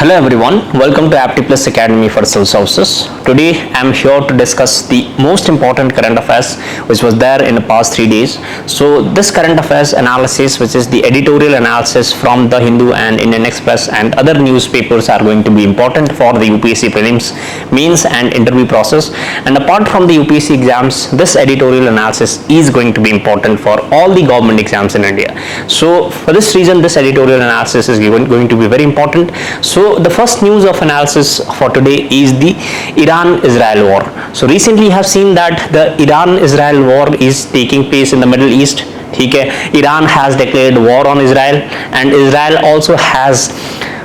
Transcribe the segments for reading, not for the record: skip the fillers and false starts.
Hello everyone, welcome to Apti Plus Academy for Civil Services. Today I am here to discuss the most important current affairs which was there in the past 3 days. So this current affairs analysis, which is the editorial analysis from the Hindu and Indian Express and other newspapers, are going to be important for the UPSC prelims, mains and interview process. And apart from the UPSC exams, this editorial analysis is going to be important for all the government exams in India. So for this reason, this editorial analysis is going to be very important. So the first news of analysis for today is the Iran-Israel war. So recently you have seen that the Iran-Israel war is taking place in the Middle East. Iran has declared war on Israel, and Israel also has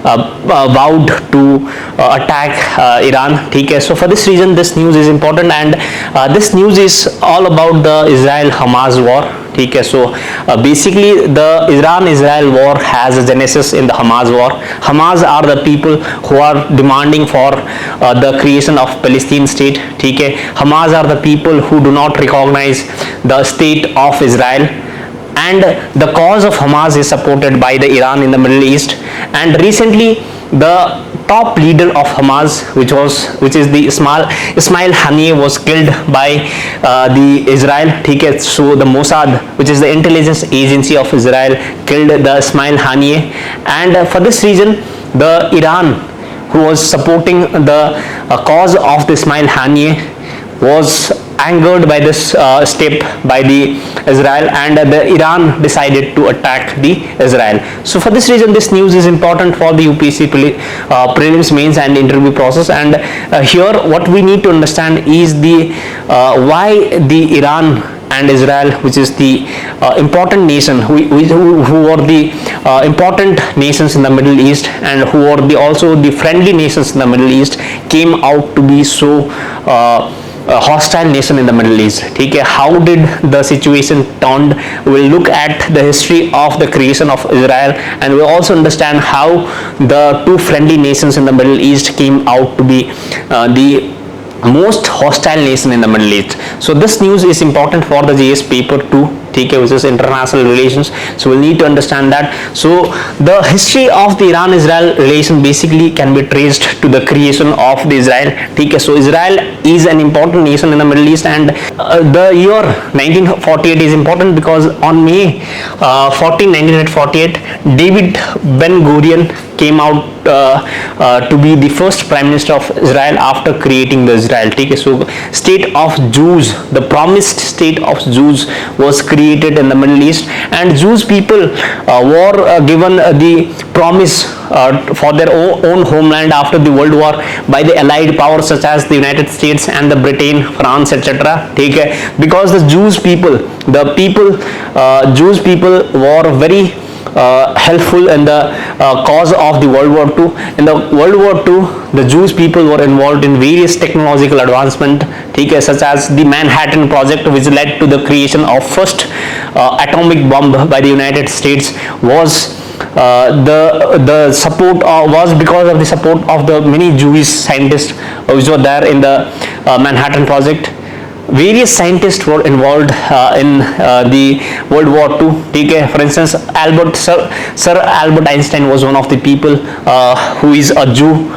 vowed to attack Iran. So for this reason this news is important, and this news is all about the Israel-Hamas war. So basically the Iran-Israel war has a genesis in the Hamas war. Hamas are the people who are demanding for the creation of Palestine state. Hamas are the people who do not recognize the state of Israel, and the cause of Hamas is supported by the Iran in the Middle East. And recently the top leader of Hamas, which is the Ismail Haniyeh, was killed by the Israel. So the Mossad, which is the intelligence agency of Israel, killed the Ismail Haniyeh, and for this reason the Iran, who was supporting the cause of the Ismail Haniyeh, was angered by this step by the Israel, and the Iran decided to attack the Israel. So for this reason this news is important for the UPSC prelims, mains and interview process. And here what we need to understand is the why the Iran and Israel, which is the important nation, who are the important nations in the Middle East, and who are also the friendly nations in the Middle East, came out to be so hostile nation in the Middle East. How did the situation turned? We'll look at the history of the creation of Israel, and we'll also understand how the two friendly nations in the Middle East came out to be the most hostile nation in the Middle East. So this news is important for the JS paper 2, which is international relations. So we'll need to understand that. So the history of the Iran-Israel relation basically can be traced to the creation of the Israel. So Israel is an important nation in the Middle East, and the year 1948 is important because on May 14, 1948, David Ben Gurion came out to be the first prime minister of Israel after creating the Israel. So state of Jews, the promised state of Jews, was created in the Middle East, and Jews people were given the promise for their own homeland after the World War by the allied powers such as the United States and the Britain, France, etc. Because the Jews people were very helpful in the cause of the World War II. In the World War II, the Jewish people were involved in various technological advancement, such as the Manhattan Project, which led to the creation of first atomic bomb by the United States. Was the support was because of the support of the many Jewish scientists which were there in the Manhattan Project. Various scientists were involved in the World War II. For instance, Sir Albert Einstein was one of the people who is a Jew.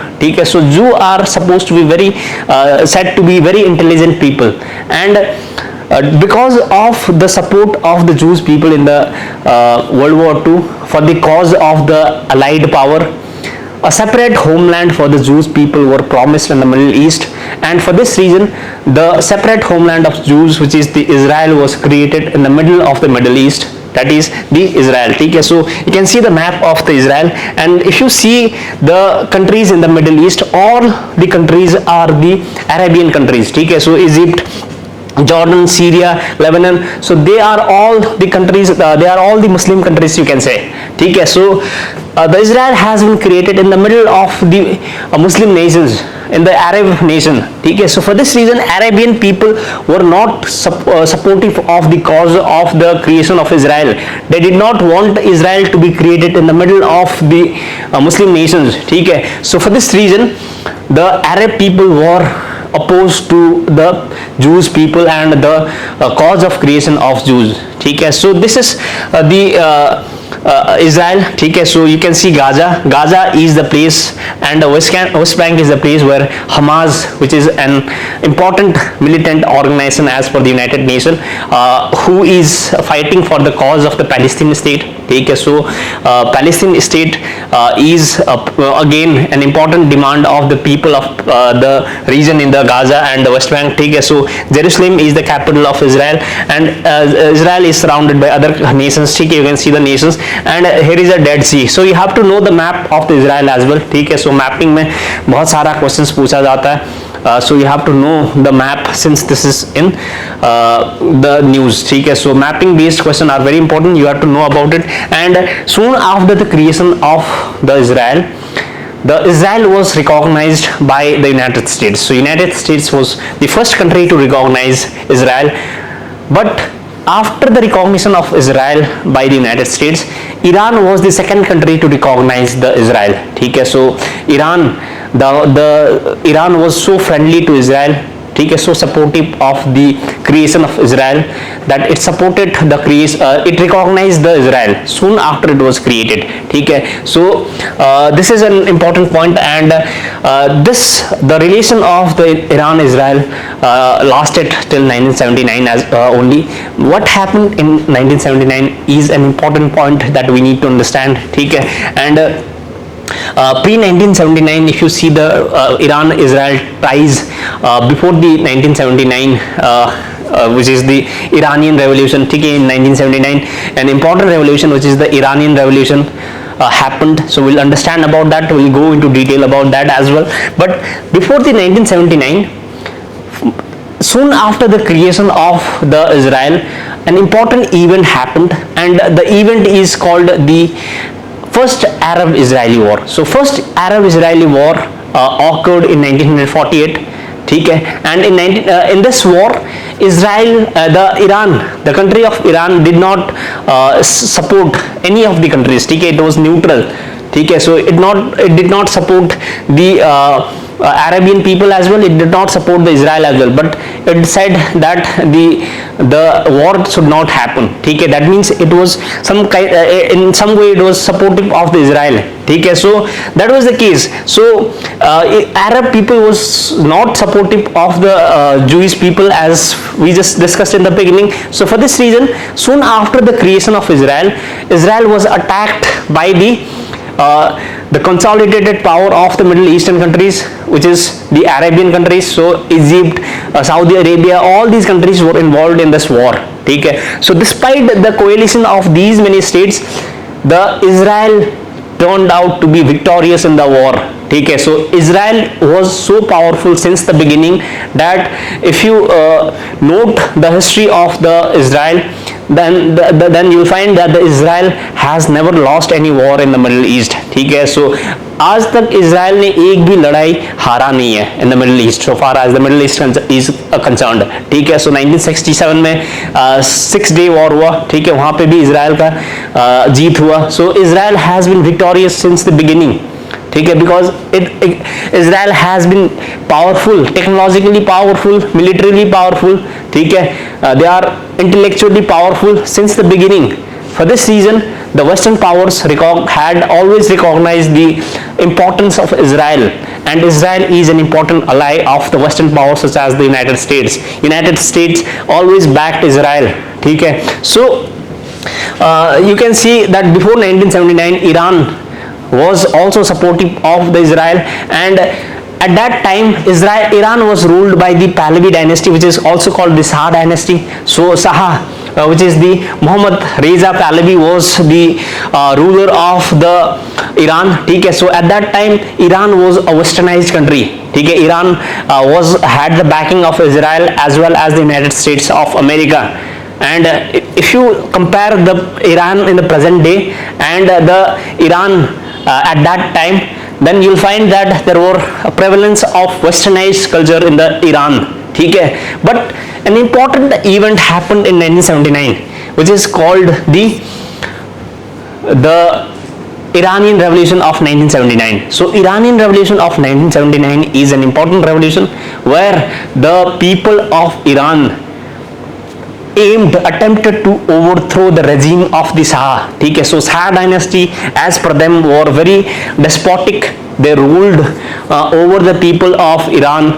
So Jews are supposed to be said to be very intelligent people, and because of the support of the Jewish people in the World War II for the cause of the allied power, a separate homeland for the Jewish people were promised in the Middle East, and for this reason the separate homeland of Jews, which is the Israel, was created in the middle of the Middle East, that is the Israel. So you can see the map of the Israel, and if you see the countries in the Middle East, all the countries are the Arabian countries. So Egypt, Jordan, Syria, Lebanon, so they are all the countries, they are all the Muslim countries, you can say. So the Israel has been created in the middle of the Muslim nations, in the Arab nation. So for this reason Arabian people were not supportive of the cause of the creation of Israel. They did not want Israel to be created in the middle of the Muslim nations. So for this reason the Arab people were opposed to the Jewish people and the cause of creation of Jews. So this is the Israel, ठीक है. So you can see Gaza is the place, and the West Bank is the place where Hamas, which is an important militant organization as per the United Nations, who is fighting for the cause of the Palestinian state, ठीक है. So Palestinian state is again an important demand of the people of the region in the Gaza and the West Bank, ठीक है. So Jerusalem is the capital of Israel, and Israel is surrounded by other nations, ठीक है. You can see the nations, and here is a Dead Sea. So you have to know the map of the Israel as well, ठीक है. So mapping में बहुत सारा questions पूछा जाता है. So you have to know the map since this is in the news, ठीक है. So mapping based question are very important. You have to know about it. And soon after the creation of the Israel was recognized by the United States. So United States was the first country to recognize Israel. But after the recognition of Israel by the United States, Iran was the second country to recognize the Israel, ठीक है. So Iran was so friendly to Israel, ठीक है, so supportive of the creation of Israel, that it supported the it recognized the Israel soon after it was created, ठीक है. So this is an important point, and the relation of the Iran-Israel lasted till 1979 as only. What happened in 1979 is an important point that we need to understand, ठीक है. And pre 1979, if you see the Iran-Israel ties before the 1979, which is the Iranian Revolution, ठीक है. In 1979, an important revolution, which is the Iranian Revolution, happened. So we'll understand about that. We'll go into detail about that as well. But before the 1979, soon after the creation of the Israel, an important event happened, and the event is called the First Arab-Israeli War. So first Arab-Israeli War occurred in 1948, ठीक है. And in this war, Israel, the country of Iran did not support any of the countries, ठीक है. It was neutral, ठीक है. So it did not support the Arabian people as well. It did not support the Israel as well, but it said that the war should not happen, ठीक है. That means it was in some way it was supportive of the Israel, ठीक है. So that was the case. So Arab people was not supportive of the Jewish people, as we just discussed in the beginning. So for this reason, soon after the creation of Israel was attacked by the consolidated power of the Middle Eastern countries, which is the Arabian countries. So Egypt, Saudi Arabia, all these countries were involved in this war, ठीक है. So despite the coalition of these many states, the Israel turned out to be victorious in the war, ठीक है. So Israel was so powerful since the beginning that if you note the history of the Israel, then you'll find that the Israel has never lost any war in the Middle East, ठीक है. So आज तक Israel ने एक भी लड़ाई हारा नहीं है in the Middle East, so far as the Middle East is concerned, ठीक है. So 1967 में 6-day war हुआ, ठीक है. वहाँ पे भी इजराइल का जीत हुआ. So Israel has been victorious since the beginning, ठीक है, because Israel has been powerful, technologically powerful, militarily powerful, ठीक है. They are intellectually powerful since the beginning. For this reason, the Western powers had always recognized the importance of Israel, and Israel is an important ally of the Western powers such as the United States. United States always backed Israel, ठीक है. So you can see that before 1979, Iran was also supportive of the Israel, and at that time Iran was ruled by the Pahlavi dynasty, which is also called the Shah dynasty. So which is the Muhammad Reza Pahlavi was the ruler of the Iran, ठीक है. So at that time Iran was a westernized country, ठीक है. Iran had the backing of Israel as well as the United States of America. And if you compare the Iran in the present day and the Iran at that time, then you'll find that there were a prevalence of westernized culture in the Iran, ठीक है. But an important event happened in 1979, which is called the Iranian Revolution of 1979. So Iranian Revolution of 1979 is an important revolution where the people of Iran attempted to overthrow the regime of the Shah. ठीक है, so Shah dynasty as per them were very despotic. They ruled over the people of Iran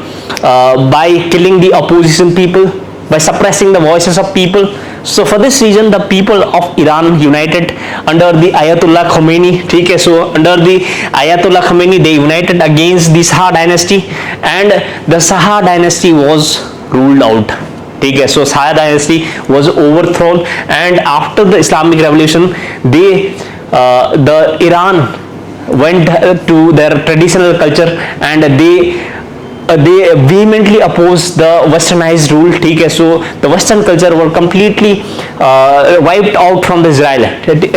by killing the opposition people, by suppressing the voices of people. So for this reason the people of Iran united under the Ayatollah Khomeini. ठीक है, so under the Ayatollah Khomeini they united against the Shah dynasty, and the Shah dynasty was ruled out. ठीक है, so Shah dynasty was overthrown, and after the Islamic Revolution the Iran went to their traditional culture, and they vehemently opposed the westernized rule. ठीक है, so the western culture were completely wiped out from the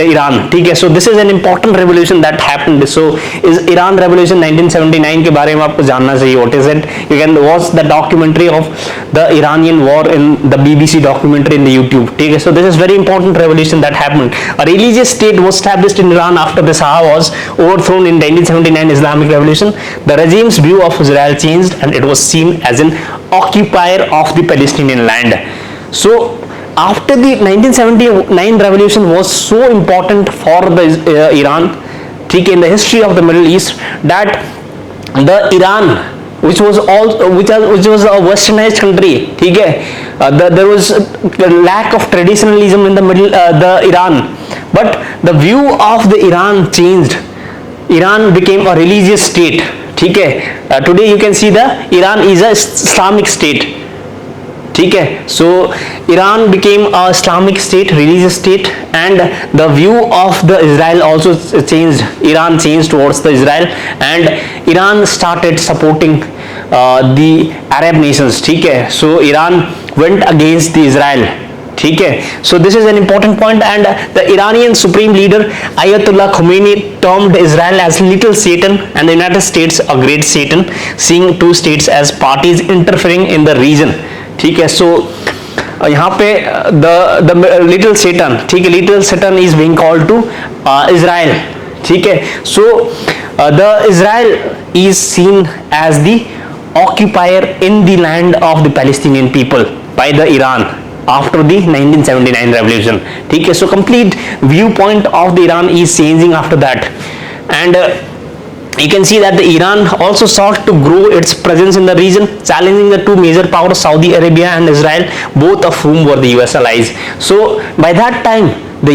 Iran. ठीक है, so this is an important revolution that happened. So is Iran Revolution 1979 के बारे में आपको जानना चाहिए. What is it? You can watch the documentary of the Iranian war in the BBC documentary in the YouTube. ठीक है, so this is very important revolution that happened. A religious state was established in Iran after the Shah was overthrown in 1979 Islamic Revolution. The regime's view of Israel changed, and it was seen as an occupier of the Palestinian land. So after the 1979 revolution was so important for the Iran, ठीक है, in the history of the Middle East, that the Iran which was a westernized country, ठीक है, there was a lack of traditionalism in the Iran, but the view of the Iran changed. Iran became a religious state. ठीक है, today you can see the Iran is a Islamic state. ठीक है, so Iran became a Islamic state, religious state, and the view of the Israel also changed. Iran changed towards the Israel, and Iran started supporting the Arab nations. ठीक है, so Iran went against the Israel. ठीक है, so this is an important point, and the Iranian supreme leader Ayatollah Khomeini termed Israel as little Satan and the United States a great Satan, seeing two states as parties interfering in the region. ठीक है, so यहाँ पे the little Satan, ठीक है, little Satan is being called to Israel. ठीक है, so the Israel is seen as the occupier in the land of the Palestinian people by the Iran after the 1979 revolution. ठीक है, so complete viewpoint of the Iran is changing after that, and you can see that the Iran also sought to grow its presence in the region, challenging the two major powers Saudi Arabia and Israel, both of whom were the US allies. So by that time the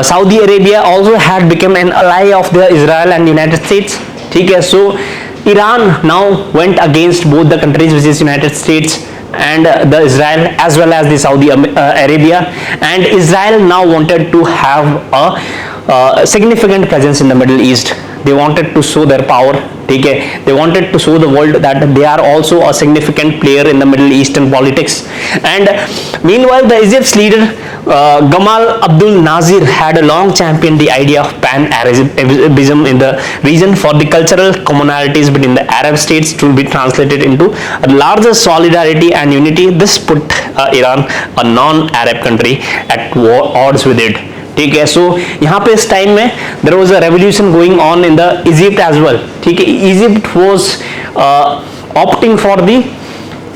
Saudi Arabia also had become an ally of the Israel and United States. ठीक है, so Iran now went against both the countries, which is United States and the Israel, as well as the Saudi Arabia, and Israel now wanted to have a significant presence in the Middle East. They wanted to show their power. ठीक है, they wanted to show the world that they are also a significant player in the Middle Eastern politics. And meanwhile, the Egypt's leader Gamal Abdul Nasir had a long championed the idea of pan-Arabism in the region for the cultural commonalities between the Arab states to be translated into a larger solidarity and unity. This put Iran, a non-Arab country, at odds with it. ठीक है, so यहाँ पे इस time में there was a revolution going on in the Egypt as well. ठीक है, Egypt was opting for the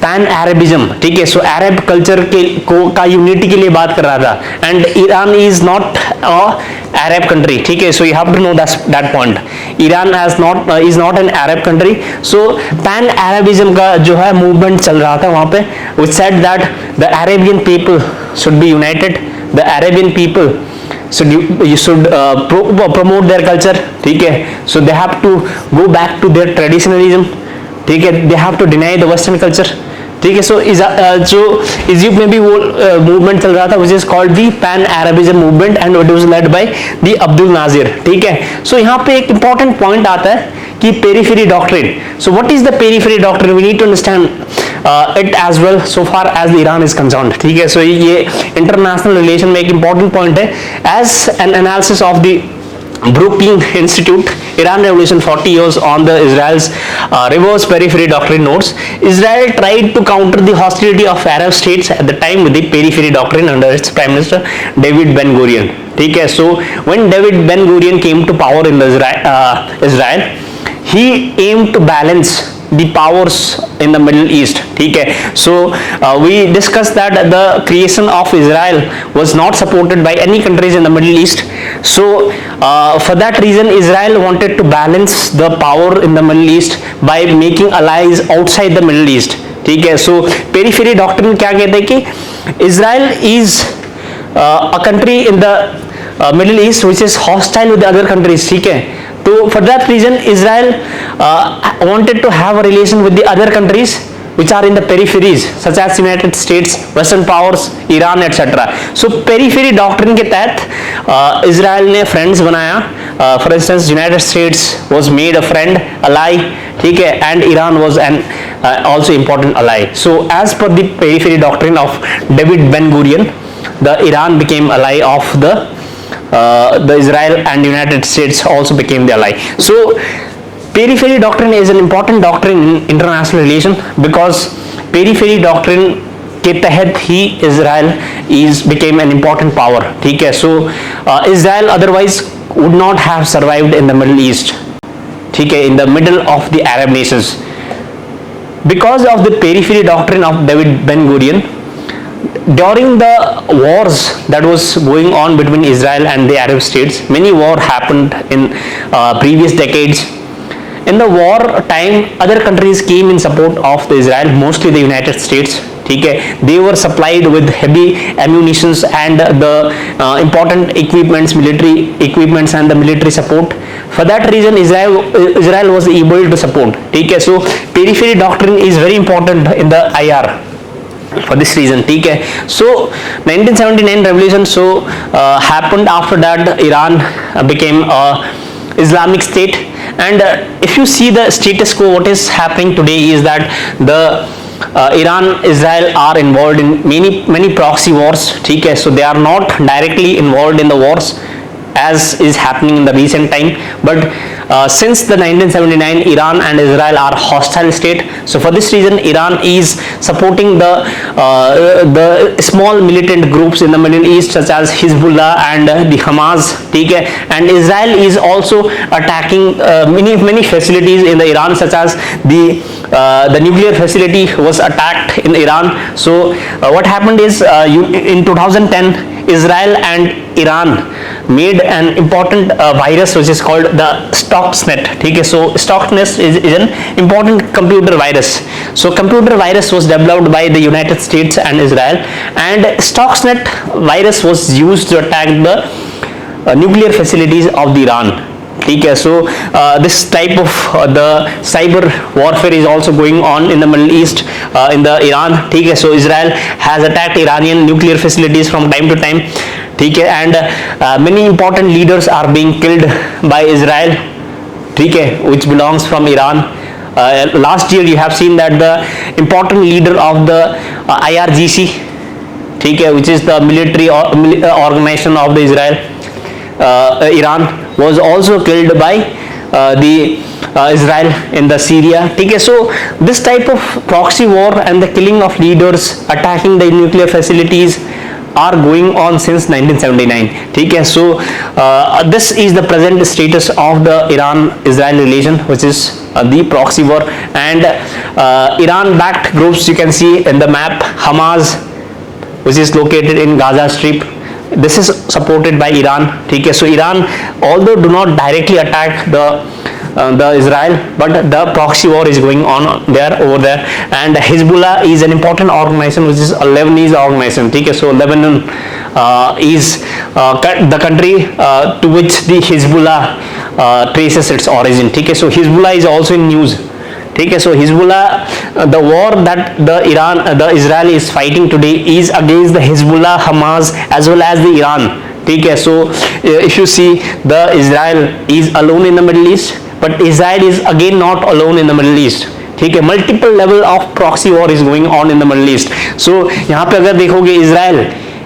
pan Arabism. ठीक है, सो अरब कल्चर का यूनिटी के लिए बात कर रहा था, and Iran is not Arab country. ठीक है, so you have to know that point. Iran is not an Arab country. So pan Arabism का जो है मूवमेंट चल रहा था वहाँ पे, which said that the Arabian people should be united. The Arabian people you should promote their culture. ठीक है, so they have to go back to their traditionalism. ठीक है, they have to deny the western culture. ठीक है, so Egypt में भी वो movement चल रहा था, which is called the pan Arabism movement, and it was led by the Abdul Nasir. ठीक है, so यहाँ पे एक important point आता है कि periphery doctrine. So what is the periphery doctrine? We need to understand it as well so far as the Iran is concerned. ठीक है, so ये international relation में एक important point है. As an analysis of the Brooklyn Institute, Iran Revolution 40 years on the Israel's reverse periphery doctrine notes, Israel tried to counter the hostility of Arab states at the time with the periphery doctrine under its Prime Minister David Ben Gurion. ठीक है, so when David Ben Gurion came to power in Israel, he aimed to balance the powers in the Middle East. ठीक है, so we discussed that the creation of Israel was not supported by any countries in the Middle East. So for that reason Israel wanted to balance the power in the Middle East by making allies outside the Middle East. ठीक है, so Periphery Doctrine क्या कहते हैं कि Israel is a country in the Middle East which is hostile with the other countries. ठीक है, तो for that reason Israel wanted to have a relation with the other countries which are in the peripheries such as United States, Western powers, Iran etc. So Periphery Doctrine के तहत Israel ने friends बनाया. For instance, United States was made a friend, ally, ठीक है, and Iran was an also important ally. So as per the Periphery Doctrine of David Ben Gurion, the Iran became ally of the Israel, and United States also became the ally. So Periphery Doctrine is an important doctrine in international relation because Periphery Doctrine के तहत ही Israel became an important power. ठीक है, so Israel otherwise would not have survived in the Middle East. ठीक है, in the middle of the Arab nations. Because of the Periphery Doctrine of David Ben Gurion, during the wars that was going on between Israel and the Arab states, many war happened in previous decades. In the war time, other countries came in support of the Israel, mostly the United States. ठीक है, they were supplied with heavy ammunitions and the important equipments, military equipments and the military support. For that reason Israel was able to support. ठीक है, so Periphery Doctrine is very important in the IR for this reason. ठीक है, so 1979 revolution happened. After that Iran became a Islamic state, and if you see the status quo, what is happening today is that the Iran, Israel are involved in many proxy wars. ठीक है, so they are not directly involved in the wars as is happening in the recent time, but since the 1979 Iran and Israel are hostile state. So for this reason Iran is supporting the small militant groups in the Middle East such as Hezbollah and the Hamas. ठीक है, and Israel is also attacking many facilities in the Iran, such as the nuclear facility was attacked in Iran. So what happened is in 2010 Israel and Iran made an important virus which is called the Stuxnet. ठीक है, so Stuxnet is an important computer virus. So computer virus was developed by the United States and Israel, and Stuxnet virus was used to attack the nuclear facilities of the Iran. ठीक है, so this type of the cyber warfare is also going on in the Middle East, in the Iran. ठीक है, so Israel has attacked Iranian nuclear facilities from time to time. ठीक है, and many important leaders are being killed by Israel. ठीक है, which belongs from Iran. Last year you have seen that the important leader of the IRGC, ठीक है, which is the military organization of the Iran, was also killed by the Israel in the Syria. ठीक है, so this type of proxy war and the killing of leaders, attacking the nuclear facilities are going on since 1979. ठीक है, so this is the present status of the Iran-Israel relation, which is the proxy war. And Iran-backed groups you can see in the map. Hamas, which is located in Gaza Strip, this is supported by Iran. ठीक है, so Iran although do not directly attack the Israel, but the proxy war is going on over there. And Hezbollah is an important organization which is a Lebanese organization. ठीक है, so Lebanon is the country to which the Hezbollah traces its origin. ठीक है, so Hezbollah is also in news. ठीक है, so Hezbollah, the war that the Israel is fighting today is against the Hezbollah, Hamas as well as the Iran. ठीक है, so if you see, the Israel is alone in the Middle East, but Israel is again not alone in the Middle East. ठीक है, multiple level of proxy war is going on in the Middle East. So यहाँ पे अगर देखोगे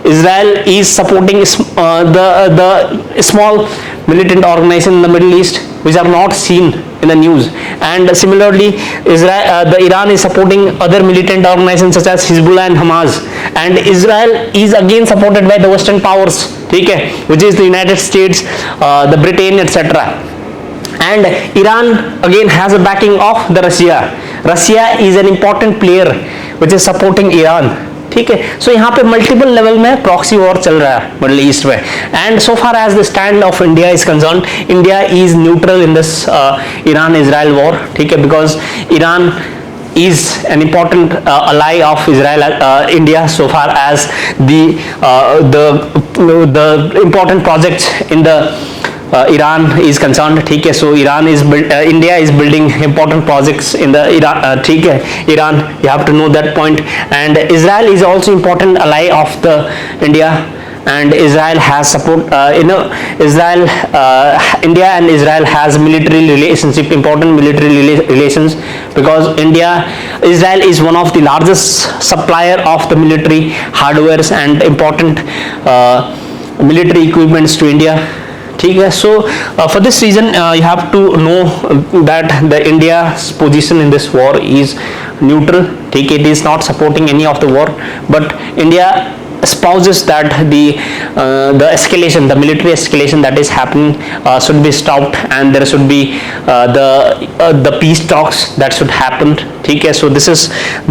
Israel is supporting the small militant organization in the Middle East which are not seen in the news, and similarly the Iran is supporting other militant organizations such as Hezbollah and Hamas, and Israel is again supported by the Western powers, ठीक है, which is the United States, the Britain, etc. And Iran again has a backing of the Russia, Russia is an important player which is supporting Iran. ठीक है, so यहाँ पे multiple level में proxy war चल रहा है middle east में. And so far as the stand of India is concern, India is neutral in this Iran Israel war. ठीक है, because Iran is an important ally of Israel, India, so far as the important projects in the Iran is concerned. ठीक है, so India is building important projects in the Iran. ठीक है, Iran, you have to know that point. And Israel is also important ally of the India, and Israel has support. India and Israel has military relationship, important military relations, because Israel is one of the largest supplier of the military hardwares and important military equipments to India. ठीक है, so for this reason you have to know that the India's position in this war is neutral. ठीक है, it is not supporting any of the war, but India espouses that the escalation, the military escalation that is happening should be stopped, and there should be the peace talks that should happen. ठीक है, so this is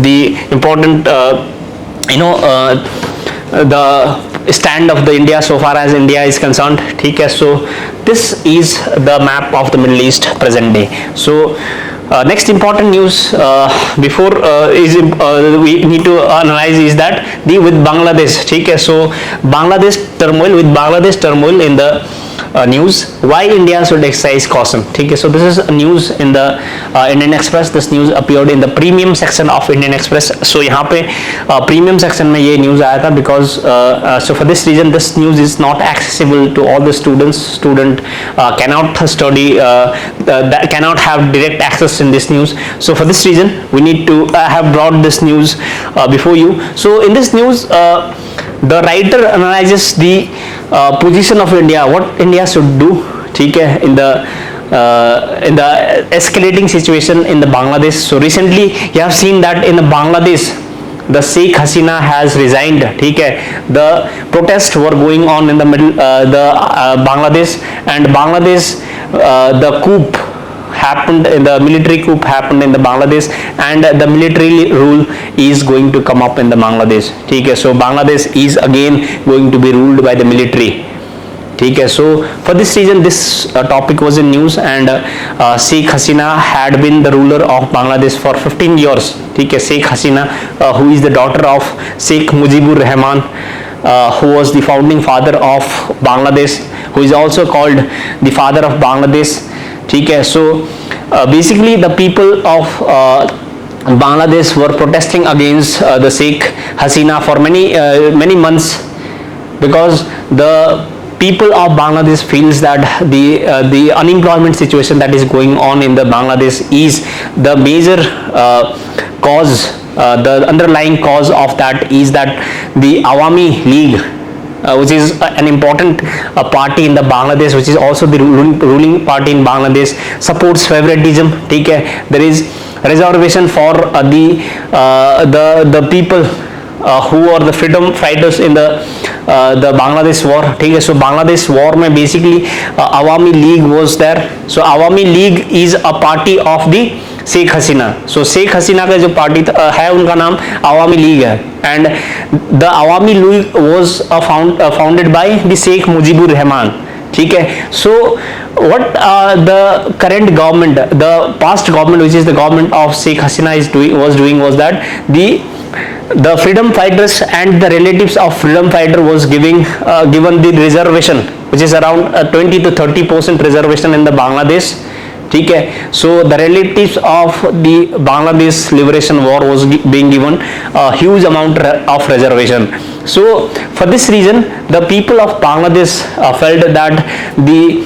the important the stand of the India so far as India is concerned. ठीक है, so this is the map of the Middle East present day. So next important news before we need to analyze is that with Bangladesh. ठीक है, so Bangladesh turmoil in the news, why India should exercise caution. ठीक है, so this is news in the Indian Express. This news appeared in the premium section of Indian Express. So यहाँ पे premium section में ये news आया था, because so for this reason this news is not accessible to all the students. Student cannot study, that cannot have direct access in this news. So for this reason we need to have brought this news before you. So in this news the writer analyzes the position of India, what India should do. ठीक है, in the escalating situation in the Bangladesh. So recently you have seen that in the Bangladesh the Sheikh Hasina has resigned. ठीक है, the protests were going on in the Bangladesh, and Bangladesh the coup happened, the military coup happened in the Bangladesh, and the military rule is going to come up in the Bangladesh. ठीक है, so Bangladesh is again going to be ruled by the military. ठीक है, so for this reason this topic was in news, and Sheikh Hasina had been the ruler of Bangladesh for 15 years. ठीक है, Sheikh Hasina who is the daughter of Sheikh Mujibur Rahman, who was the founding father of Bangladesh, who is also called the father of Bangladesh. ठीक है, so basically the people of Bangladesh were protesting against the Sheikh Hasina for many months, because the people of Bangladesh feels that the unemployment situation that is going on in the Bangladesh is the major cause, the underlying cause of that is that the Awami League, which is an important party in the Bangladesh, which is also the ruling party in Bangladesh, supports favoritism. ठीक है, there is reservation for the people who are the freedom fighters in the Bangladesh war. ठीक है, so Bangladesh war में basically Awami League was there. So Awami League is a party of the Sheikh Hasina. So Sheikh Hasina का जो party है उनका नाम अवामी league है, and the Awami League was founded by the Sheikh Mujibur Rahman. ठीक है, so what the current government, the past government, which is the government of Sheikh Hasina was that the freedom fighters and the relatives of freedom fighter was given the reservation, which is around 20 to 30% reservation in the Bangladesh. ठीक है, so the relatives of the Bangladesh liberation war was being given a huge amount of reservation. So for this reason the people of Bangladesh felt that the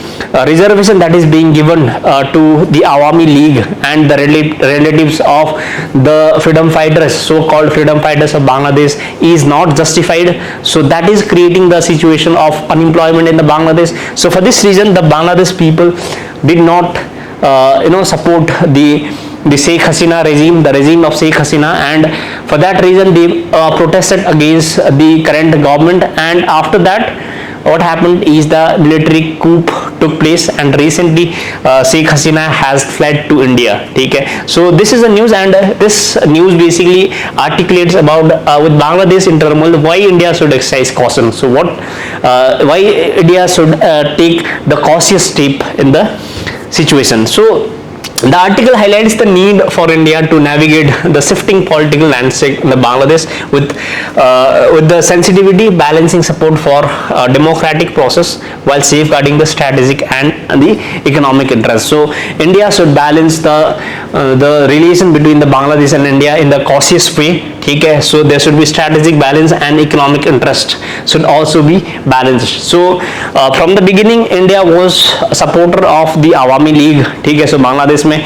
reservation that is being given to the Awami League and the relatives of the freedom fighters, so-called freedom fighters of Bangladesh, is not justified. So that is creating the situation of unemployment in the Bangladesh. So for this reason the Bangladesh people did not support the Sheikh Hasina regime, the regime of Sheikh Hasina, and for that reason they protested against the current government. And after that what happened is the military coup took place, and recently Sheikh Hasina has fled to India. ठीक है, so this is a news, and this news basically articulates about with Bangladesh in turmoil, why India should exercise caution. So why India should take the cautious step in the situation. So the article highlights the need for India to navigate the shifting political landscape in the Bangladesh with the sensitivity, balancing support for democratic process while safeguarding the strategic and the economic interests. So India should balance the relation between the Bangladesh and India in the cautious way. ठीक है, so there should be strategic balance and economic interest should also be balanced. So from the beginning India was a supporter of the Awami League. ठीक है, so Bangladesh में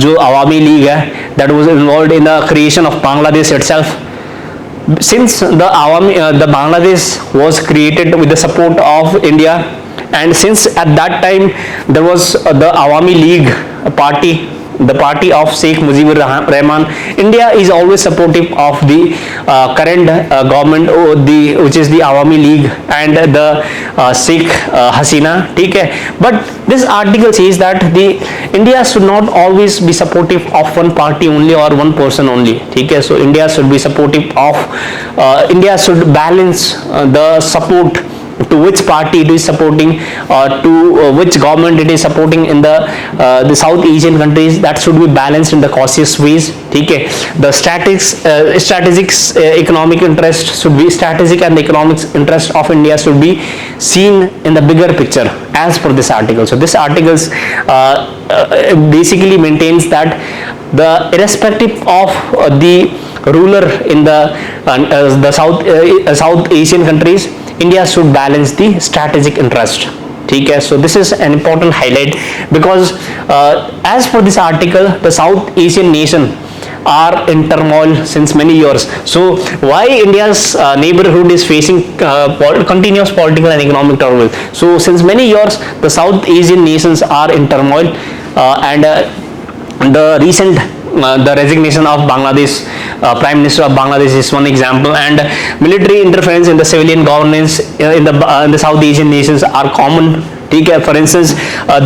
जो अवामी league है that was involved in the creation of Bangladesh itself. Since the Bangladesh was created with the support of India, and since at that time there was the Awami League party, the party of Sheikh Mujibur Rahman, India is always supportive of the current government, which is the Awami League and the Sheikh Hasina. ठीक है, but this article says that the India should not always be supportive of one party only or one person only. ठीक है, so India should be supportive of India should balance the support to which party it is supporting, to which government it is supporting in the South Asian countries. That should be balanced in the cautious ways. ठीक है, the strategic economic interest should be strategic, and the economic interest of India should be seen in the bigger picture as per this article. So this article basically maintains that the irrespective of the ruler in the South Asian countries, India should balance the strategic interest. ठीक है, so this is an important highlight because as per this article the South Asian nation are in turmoil since many years. So why India's neighborhood is facing continuous political and economic turmoil? So since many years the South Asian nations are in turmoil, and the recent the resignation of Bangladesh Prime Minister of Bangladesh is one example, and military interference in the civilian governance in the South Asian nations are common. ठीक है, for instance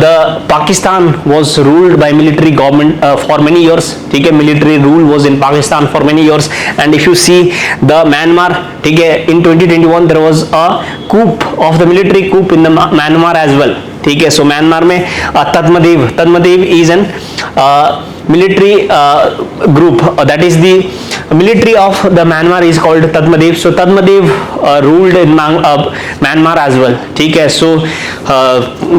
the Pakistan was ruled by military government for many years. ठीक है, military rule was in Pakistan for many years, and if you see the Myanmar, ठीक है, in 2021 there was a coup of the military coup in the Myanmar as well. ठीक है, so Myanmar में Tatmadaw is an military group, that is the military of the Myanmar is called Tatmadaw. So Tatmadaw ruled in Myanmar as well. ठीक है, so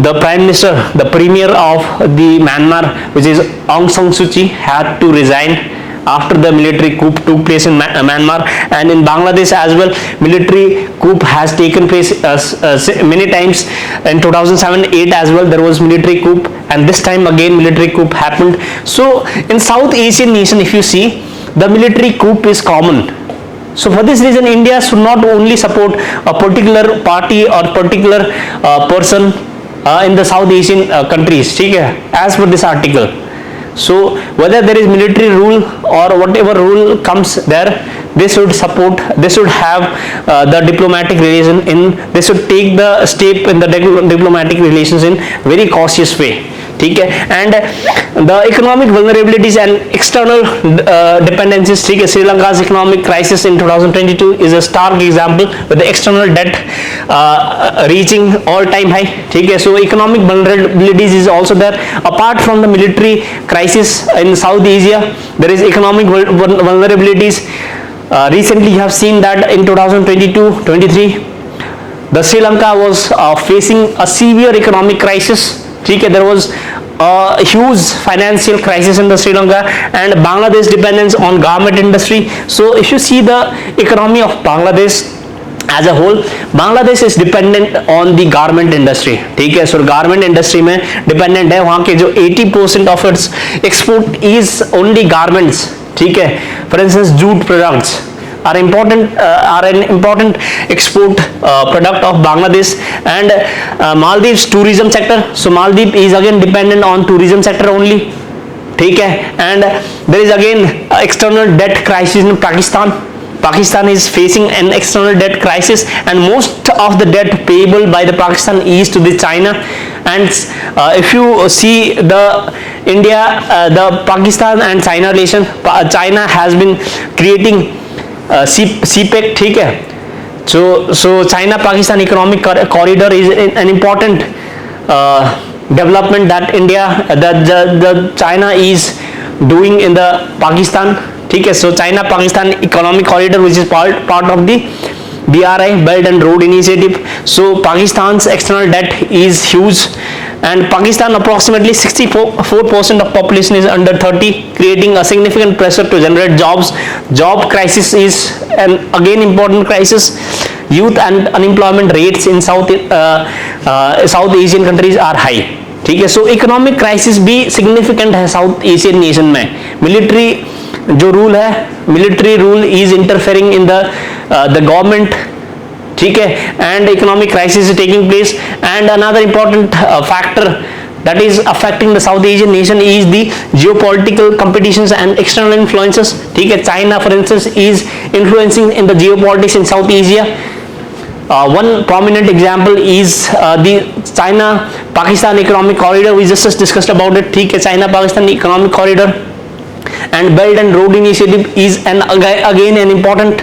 the prime minister, the premier of the Myanmar, which is Aung San Suu Kyi, had to resign after the military coup took place in Myanmar. And in Bangladesh as well military coup has taken place many times. In 2007-8 as well there was military coup, and this time again military coup happened. So in South Asian nation if you see the military coup is common. So for this reason India should not only support a particular party or particular person in the South Asian countries. ठीक है, as per this article. So whether there is military rule or whatever rule comes there, they should support, they should have the diplomatic relation in, they should take the step in the diplomatic relations in very cautious way. ठीक है, and the economic vulnerabilities and external dependencies. ठीक है, Sri Lanka's economic crisis in 2022 is a stark example with the external debt reaching all-time high. ठीक है, so economic vulnerabilities is also there. Apart from the military crisis in South Asia, there is economic vulnerabilities. Recently you have seen that in 2022-23 the Sri Lanka was facing a severe economic crisis. ठीक है, there was a huge financial crisis in the Sri Lanka, and Bangladesh dependence on garment industry. So if you see the economy of Bangladesh as a whole, Bangladesh is dependent on the garment industry. ठीक है, so garment industry में dependent है, वहाँ के जो 80% of its export is only garments. ठीक है, for instance jute products are an important export product of Bangladesh. And Maldives tourism sector, so Maldives is again dependent on tourism sector only. ठीक है, and there is again external debt crisis in Pakistan. Pakistan is facing an external debt crisis, and most of the debt payable by the Pakistan is to the China. And if you see the India, the Pakistan and China relation, China has been creating CPEC, ठीक है. So China Pakistan economic corridor is an important development that India, the China is doing in the Pakistan, ठीक है. So China Pakistan economic corridor, which is part of the BRI, Belt and Road Initiative. So Pakistan's external debt is huge, and Pakistan approximately 64% of population is under 30, creating a significant pressure to generate jobs. Job crisis is an again important crisis. Youth and unemployment rates in South Asian countries are high, ठीक है. So economic crisis भी significant है South Asian nation में. Military जो rule है, military rule is interfering in the government, ठीक है, and economic crisis is taking place. And another important factor that is affecting the South Asian nation is the geopolitical competitions and external influences, ठीक है. China for instance is influencing in the geopolitics in South Asia. One prominent example is the China Pakistan economic corridor. We just discussed about it, ठीक है. China Pakistan economic corridor and Belt and Road Initiative is again an important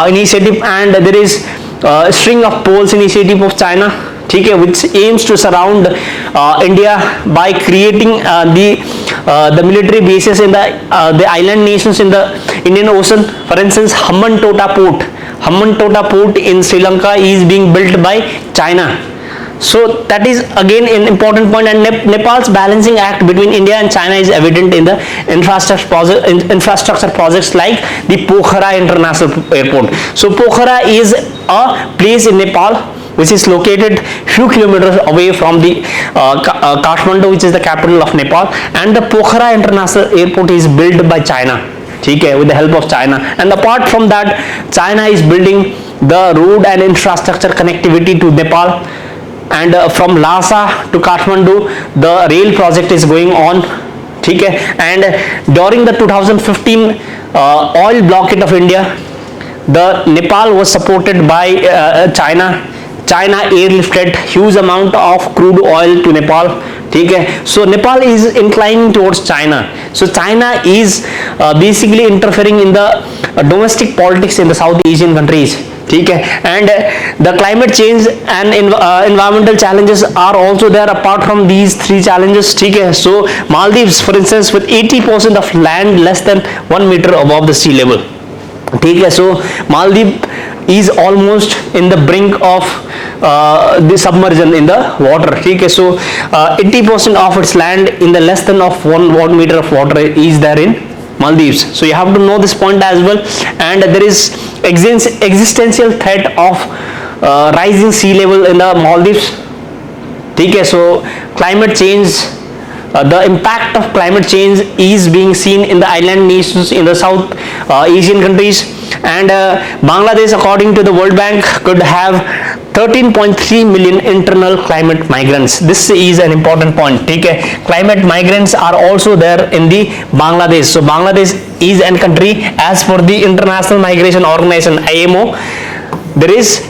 initiative, and there is a string of poles initiative of China, ठीक है, which aims to surround India by creating the military bases in the island nations in the Indian Ocean. For instance, Hambantota port in Sri Lanka is being built by China. So that is again an important point, and Nepal's balancing act between India and China is evident in the infrastructure projects like the Pokhara International Airport. So Pokhara is a place in Nepal which is located few kilometers away from the Kathmandu, which is the capital of Nepal, and the Pokhara International Airport is built by China, ठीक है, with the help of China. And apart from that, China is building the road and infrastructure connectivity to Nepal. And from Lhasa to Kathmandu, the rail project is going on, ठीक है. And during the 2015 oil blockade of India, the Nepal was supported by China. China airlifted huge amount of crude oil to Nepal, ठीक है. So Nepal is inclining towards China. So China is basically interfering in the domestic politics in the South Asian countries, ठीक है. And the climate change and environmental challenges are also there apart from these three challenges, ठीक है. So Maldives for instance, with 80% of land less than 1 meter above the sea level, ठीक है. So Maldives is almost in the brink of the submersion in the water, ठीक है. So 80% of its land in the less than of 1 meter of water is there in Maldives. So you have to know this point as well. And there is existential threat of rising sea level in the Maldives, ठीक है. So climate change, the impact of climate change is being seen in the island nations in the South Asian countries. And Bangladesh, according to the World Bank, could have 13.3 million internal climate migrants. This is an important point, ठीक है. Climate migrants are also there in the Bangladesh. So Bangladesh is a country, as for the International Migration Organization IMO, there is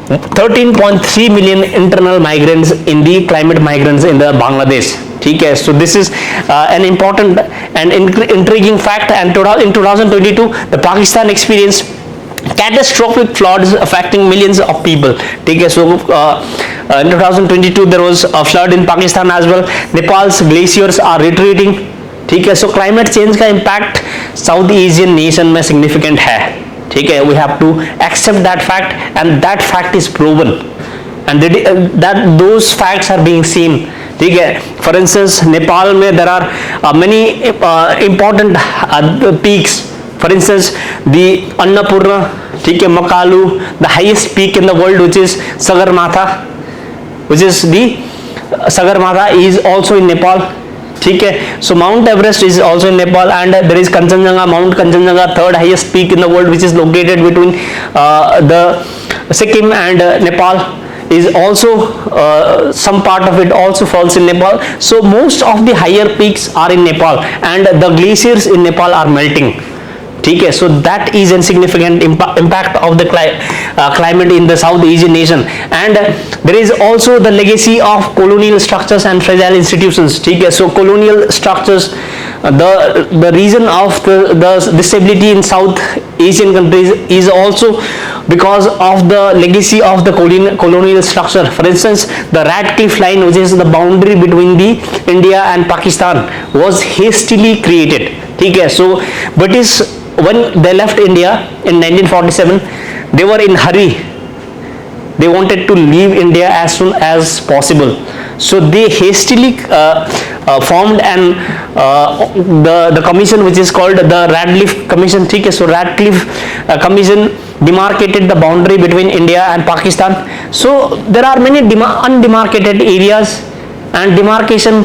13.3 million internal migrants in the climate migrants in the Bangladesh, ठीक है. So this is an important and intriguing fact. And in 2022 the Pakistan experienced catastrophic floods affecting millions of people, ठीक है. So in 2022 there was a flood in Pakistan as well. Nepal's glaciers are retreating, ठीक है. So climate change का impact South Asian nation में significant है, ठीक है. We have to accept that fact, and that fact is proven, and that those facts are being seen, ठीक है. For instance, Nepal में there are many important peaks. For instance, the Annapurna, ठीक है, Makalu, the highest peak in the world, which is Sagarmatha, is also in Nepal, ठीक है. So Mount Everest is also in Nepal, and there is Mount Kanchenjunga, third highest peak in the world, which is located between the Sikkim and Nepal. Is also some part of it also falls in Nepal. So most of the higher peaks are in Nepal, and the glaciers in Nepal are melting, ठीक है. So that is a significant impact of the climate in the South Asian nation. And there is also the legacy of colonial structures and fragile institutions. ठीक है. So colonial structures, the reason of the stability in South Asian countries is also because of the legacy of the colonial structure. For instance, the Radcliffe line, which is the boundary between the India and Pakistan, was hastily created. ठीक है. So British, when they left India in 1947, they were in hurry. They wanted to leave India as soon as possible. So they hastily formed the commission which is called the Radcliffe Commission. ठीक है. So Radcliffe Commission demarcated the boundary between India and Pakistan. So there are many undemarcated areas, and demarcation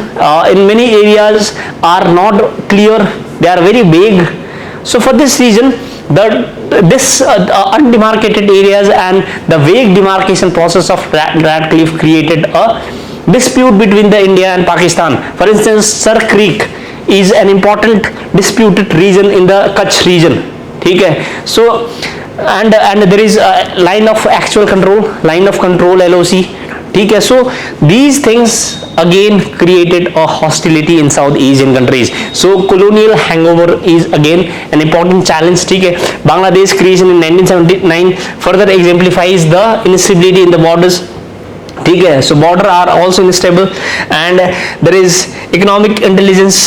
in many areas are not clear. They are very vague. So for this reason, this undemarcated areas and the vague demarcation process of Radcliffe created a dispute between the India and Pakistan. For instance, Sir Creek is an important disputed region in the Kutch region. ठीक है. So and there is a line of actual control LOC. ठीक है. So these things again created a hostility in South Asian countries. So colonial hangover is again an important challenge. ठीक है. Bangladesh creation in 1979 further exemplifies the instability in the borders. ठीक है. So border are also unstable, and there is economic intelligence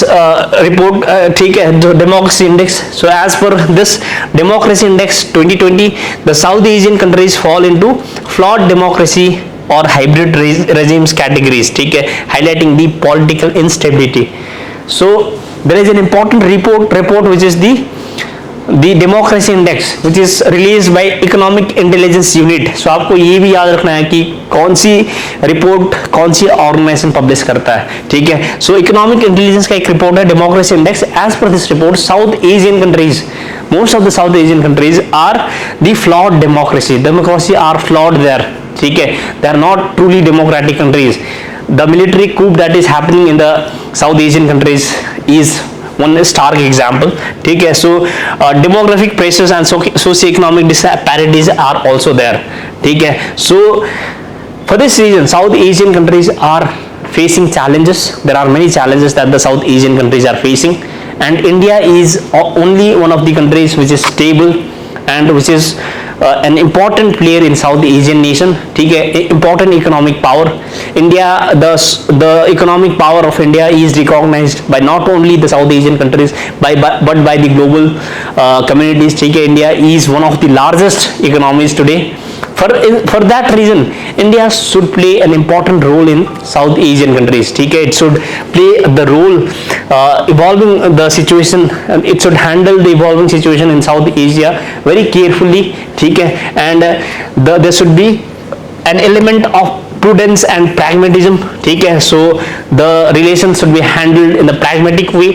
report. ठीक है. जो democracy index. So as per this democracy index 2020, the South Asian countries fall into flawed democracy or hybrid regimes categories. ठीक है. Highlighting the political instability. So there is an important report which is the democracy index, which is released by economic intelligence unit. So आपको ये भी याद रखना है कि कौन सी रिपोर्ट कौन सी ऑर्गेनाइजेशन पब्लिश करता है. ठीक है. सो इकोनॉमिक इंटेलिजेंस का एक रिपोर्ट है democracy index. As per this report, south Asian countries, most of the South Asian countries are the flawed democracy are flawed there. ठीक है. They are not truly democratic countries. The military coup that is happening in the South Asian countries is one stark example. ठीक है. So demographic pressures and socio-economic disparities are also there. ठीक है. So for this reason, South Asian countries are facing challenges. There are many challenges that the South Asian countries are facing, and India is only one of the countries which is stable and which is an important player in South Asian nation. ठीक है. Important economic power. India, the economic power of India is recognized by not only the South Asian countries but by the global communities. ठीक है. India is one of the largest economies today. For that reason, India should play an important role in South Asian countries. ठीक है. It should play the role evolving the situation. It should handle the evolving situation in South Asia very carefully. ठीक है. And there should be an element of prudence and pragmatism. ठीक है. So the relations should be handled in the pragmatic way.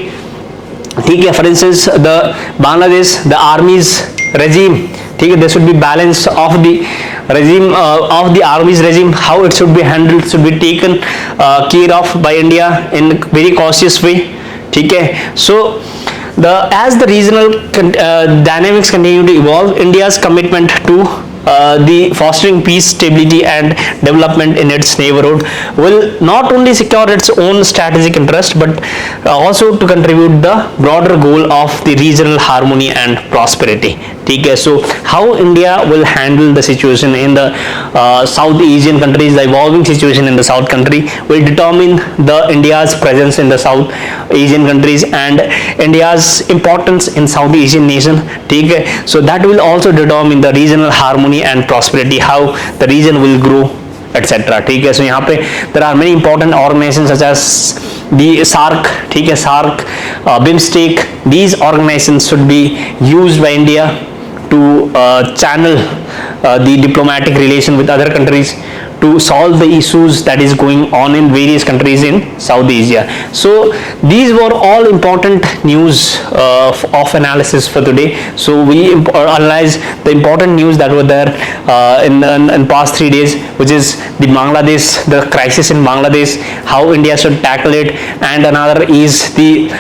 ठीक है. For instance, the Bangladesh, the army's regime, ठीक है, there should be balance of the regime of the army's regime. How it should be handled should be taken care of by India in very cautious way. ठीक है. So as the regional dynamics continue to evolve, India's commitment to the fostering peace, stability and development in its neighborhood will not only secure its own strategic interest but also to contribute the broader goal of the regional harmony and prosperity. ठीक है. So how India will handle the situation in the South Asian countries, the evolving situation in the South country will determine the India's presence in the South Asian countries and India's importance in South Asian nation. ठीक है. So that will also determine the regional harmony and prosperity, how the region will grow, etc. ठीक है. So यहाँ पे there are many important organizations such as the SAARC. ठीक है. SAARC, BIMSTEC. These organizations should be used by India to channel the diplomatic relation with other countries to solve the issues that is going on in various countries in South Asia. So these were all important news of analysis for today. So we analyzed the important news that were there in past 3 days, which is the crisis in Bangladesh, how India should tackle it, and another is the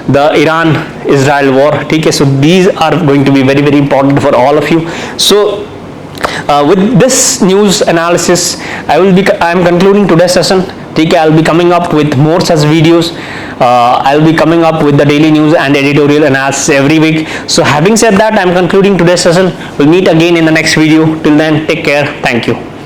the Iran-Israel war. Okay, so these are going to be very, very important for all of you. So with this news analysis, I am concluding today's session. Okay, I'll be coming up with more such videos. I'll be coming up with the daily news and editorial analysis every week. So having said that, I'm concluding today's session. We'll meet again in the next video. Till then, take care. Thank you.